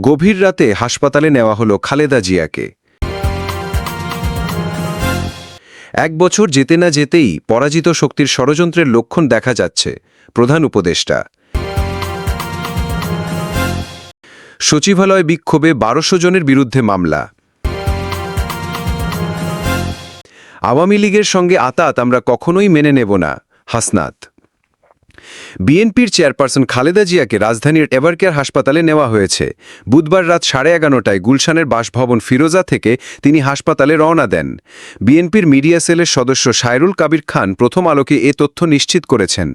গভীর রাতে হাসপাতালে নেওয়া হলো খালেদা জিয়াকে। 1 বছর যেতে না যেতেই পরাজিত শক্তির ষড়যন্ত্রের লক্ষণ দেখা যাচ্ছে, প্রধান উপদেষ্টা। সচিবালয় বিক্ষোভে 1200 জনের বিরুদ্ধে মামলা। আওয়ামী লীগের সঙ্গে আতাত আমরা কখনোই মেনে নেব না, হাসনাত। বিএনপির চেয়ারপারসন খালেদা জিয়াকে রাজধানীর এভারকেয়ার হাসপাতালে নেওয়া হয়েছে। বুধবার রাত 11:30টায় গুলশানের বাসভবন ফিরোজা থেকে তিনি হাসপাতালে রওনা দেন। বিএনপির মিডিয়া সেলের সদস্য সায়রুল কবির খান প্রথম আলোকে এ তথ্য নিশ্চিত করেছেন।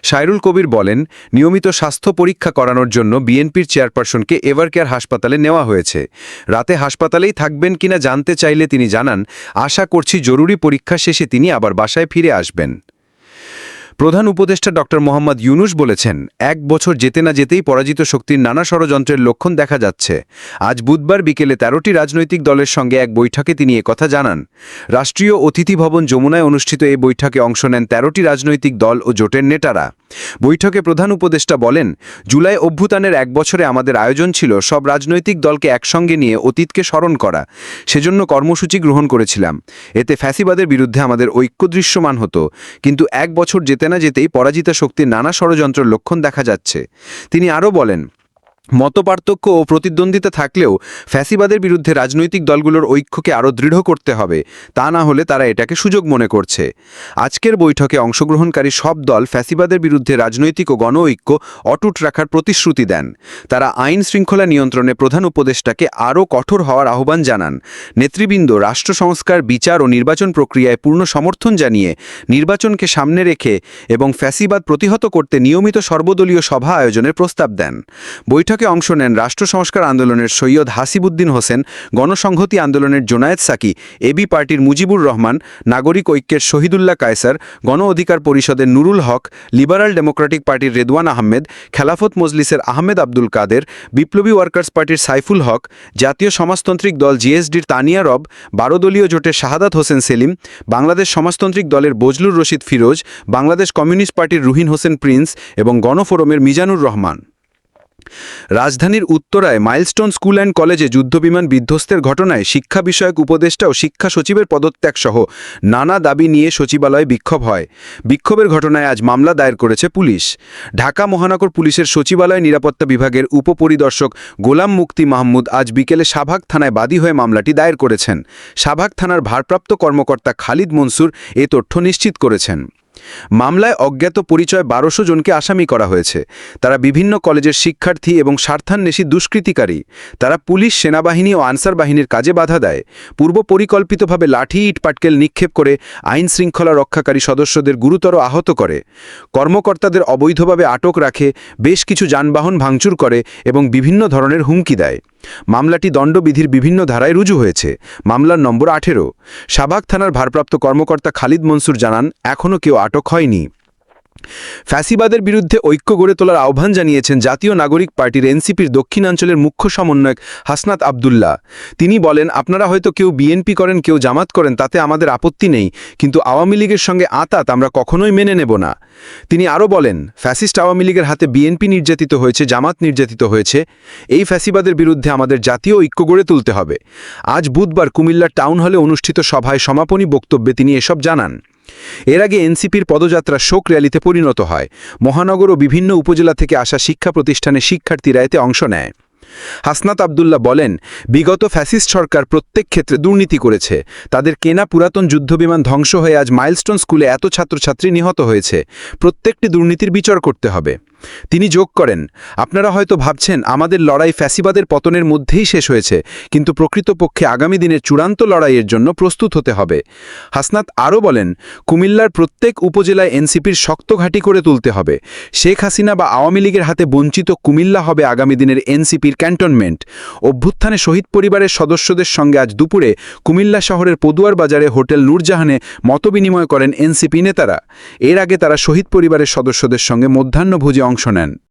সায়রুল কবির বলেন, নিয়মিত স্বাস্থ্য পরীক্ষা করানোর জন্য বিএনপির চেয়ারপারসনকে এভারকেয়ার হাসপাতালে নেওয়া হয়েছে। রাতে হাসপাতালেই থাকবেন কিনা জানতে চাইলে তিনি জানান, আশা করছি জরুরি পরীক্ষা শেষে তিনি আবার বাসায় ফিরে আসবেন। প্রধান উপদেষ্টা ড. মোহাম্মদ ইউনুস বলেছেন, 1 বছর যেতে না যেতেই পরাজিত শক্তির নানা ষড়যন্ত্রের লক্ষণ দেখা যাচ্ছে। আজ বুধবার বিকেলে 13টি রাজনৈতিক দলের সঙ্গে এক বৈঠকে তিনি একথা জানান। রাষ্ট্রীয় অতিথি ভবন যমুনায় অনুষ্ঠিত এই বৈঠকে অংশ নেন 13টি রাজনৈতিক দল ও জোটের নেতারা। বৈঠকে প্রধান উপদেষ্টা বলেন, জুলাই অভ্যুত্থানের 1 বছরে আমাদের আয়োজন ছিল সব রাজনৈতিক দলকে একসঙ্গে নিয়ে অতীতকে স্মরণ করা। সেজন্য কর্মসূচি গ্রহণ করেছিলাম। এতে ফ্যাসিবাদের বিরুদ্ধে আমাদের ঐক্য দৃশ্যমান হতো। কিন্তু 1 বছর যেতে না যেতেই পরাজিত শক্তির নানা ষড়যন্ত্রের লক্ষণ দেখা যাচ্ছে। তিনি আরও বলেন, মতপার্থক্য ও প্রতিদ্বন্দ্বিতা থাকলেও ফ্যাসিবাদের বিরুদ্ধে রাজনৈতিক দলগুলোর ঐক্যকে আরও দৃঢ় করতে হবে, তা না হলে তারা এটাকে সুযোগ মনে করছে। আজকের বৈঠকে অংশগ্রহণকারী সব দল ফ্যাসিবাদের বিরুদ্ধে রাজনৈতিক ও গণ ঐক্য অটুট রাখার প্রতিশ্রুতি দেন। তারা আইন শৃঙ্খলা নিয়ন্ত্রণে প্রধান উপদেষ্টাকে আরও কঠোর হওয়ার আহ্বান জানান। নেতৃবৃন্দ রাষ্ট্র সংস্কার, বিচার ও নির্বাচন প্রক্রিয়ায় পূর্ণ সমর্থন জানিয়ে নির্বাচনকে সামনে রেখে এবং ফ্যাসিবাদ প্রতিহত করতে নিয়মিত সর্বদলীয় সভা আয়োজনের প্রস্তাব দেন। বৈঠকে অংশ নেন রাষ্ট্র সংস্কার আন্দোলনের সৈয়দ হাসিবুদ্দিন হোসেন, গণসংহতি আন্দোলনের জোনায়েদ সাকি, এবি পার্টির মুজিবুর রহমান, নাগরিক ঐক্যের শহীদুল্লাহ কায়সার, গণ অধিকার পরিষদের নুরুল হক, লিবারাল ডেমোক্রেটিক পার্টির রেদওয়ান আহমেদ, খেলাফত মজলিসের আহমেদ আব্দুল কাদের, বিপ্লবী ওয়ার্কার্স পার্টির সাইফুল হক, জাতীয় সমাজতান্ত্রিক দল জিএসডির তানিয়া রব, 12 দলীয় জোটের শাহাদাত হোসেন সেলিম, বাংলাদেশ সমাজতান্ত্রিক দলের বজলুর রশিদ ফিরোজ, বাংলাদেশ কমিউনিস্ট পার্টির রুহিন হোসেন প্রিন্স এবং গণফোরামের মিজানুর রহমান। রাজধানীর উত্তরায় মাইলস্টোন স্কুল অ্যান্ড কলেজে যুদ্ধবিমান বিধ্বস্তের ঘটনায় শিক্ষা বিষয়ক উপদেষ্টা ও শিক্ষা সচিবের পদত্যাগ সহ নানা দাবি নিয়ে সচিবালয়ে বিক্ষোভ হয়। বিক্ষোভের ঘটনায় আজ মামলা দায়ের করেছে পুলিশ। ঢাকা মহানগর পুলিশের সচিবালয় নিরাপত্তা বিভাগের উপপরিদর্শক গোলাম মুক্তি মাহমুদ আজ বিকেলে শাহবাগ থানায় বাদী হয়ে মামলাটি দায়ের করেছেন। শাহবাগ থানার ভারপ্রাপ্ত কর্মকর্তা খালিদ মনসুর এ তথ্য নিশ্চিত করেছেন। মামলায় অজ্ঞাত পরিচয় 1200 জনকে আসামি করা হয়েছে। তারা বিভিন্ন কলেজের শিক্ষার্থী এবং স্বার্থান্বেষী দুষ্কৃতিকারী। তারা পুলিশ, সেনাবাহিনী ও আনসার বাহিনীর কাজে বাধা দেয়, পূর্ব পরিকল্পিতভাবে লাঠি, ইট, পাটকেল নিক্ষেপ করে আইন শৃঙ্খলা রক্ষাকারী সদস্যদের গুরুতর আহত করে, কর্মকর্তাদের অবৈধভাবে আটক রাখে, বেশ কিছু যানবাহন ভাঙচুর করে এবং বিভিন্ন ধরনের হুমকি দেয়। মামলাটি দণ্ডবিধির বিভিন্ন ধারায় রুজু হয়েছে। মামলার নম্বর 18। শাহবাগ থানার ভারপ্রাপ্ত কর্মকর্তা খালিদ মনসুর জানান, এখনও কেউ আটক হয়নি। ফ্যাসিবাদের বিরুদ্ধে ঐক্য গড়ে তোলার আহ্বান জানিয়েছেন জাতীয় নাগরিক পার্টির এনসিপির দক্ষিণাঞ্চলের মুখ্য সমন্বয়ক হাসনাত আবদুল্লাহ। তিনি বলেন, আপনারা হয়তো কেউ বিএনপি করেন, কেউ জামাত করেন, তাতে আমাদের আপত্তি নেই, কিন্তু আওয়ামী লীগের সঙ্গে আতাত আমরা কখনোই মেনে নেব না। তিনি আরও বলেন, ফ্যাসিস্ট আওয়ামী লীগের হাতে বিএনপি নির্যাতিত হয়েছে, জামাত নির্যাতিত হয়েছে। এই ফ্যাসিবাদের বিরুদ্ধে আমাদের জাতীয় ঐক্য গড়ে তুলতে হবে। আজ বুধবার কুমিল্লার টাউন হলে অনুষ্ঠিত সভায় সমাপনী বক্তব্যে তিনি এসব জানান। এর আগে এনসিপির পদযাত্রা শোক র্যালিতে পরিণত হয়। মহানগর ও বিভিন্ন উপজেলা থেকে আসা শিক্ষা প্রতিষ্ঠানের শিক্ষার্থীরা এতে অংশ নেয়। হাসনাত আবদুল্লাহ বলেন, বিগত ফ্যাসিস্ট সরকার প্রত্যেক ক্ষেত্রে দুর্নীতি করেছে। তাদের কেনা পুরাতন যুদ্ধবিমান ধ্বংস হয়ে আজ মাইলস্টোন স্কুলে এত ছাত্রছাত্রী নিহত হয়েছে। প্রত্যেকটি দুর্নীতির বিচার করতে হবে। তিনি যোগ করেন, আপনারা হয়তো ভাবছেন আমাদের লড়াই ফ্যাসিবাদের পতনের মধ্যেই শেষ হয়েছে, কিন্তু প্রকৃতপক্ষে আগামী দিনের চূড়ান্ত লড়াইয়ের জন্য প্রস্তুত হতে হবে। হাসনাত আরও বলেন, কুমিল্লার প্রত্যেক উপজেলায় এনসিপির শক্ত ঘাঁটি করে তুলতে হবে। শেখ হাসিনা বা আওয়ামী লীগের হাতে বঞ্চিত কুমিল্লা হবে আগামী দিনের এনসিপির ক্যান্টনমেন্ট। অভ্যুত্থানে শহীদ পরিবারের সদস্যদের সঙ্গে আজ দুপুরে কুমিল্লা শহরের পদুয়ার বাজারে হোটেল নূরজাহানে মতবিনিময় করেন এনসিপি নেতারা। এর আগে তারা শহীদ পরিবারের সদস্যদের সঙ্গে মধ্যাহ্নভোজে অংশ নেন।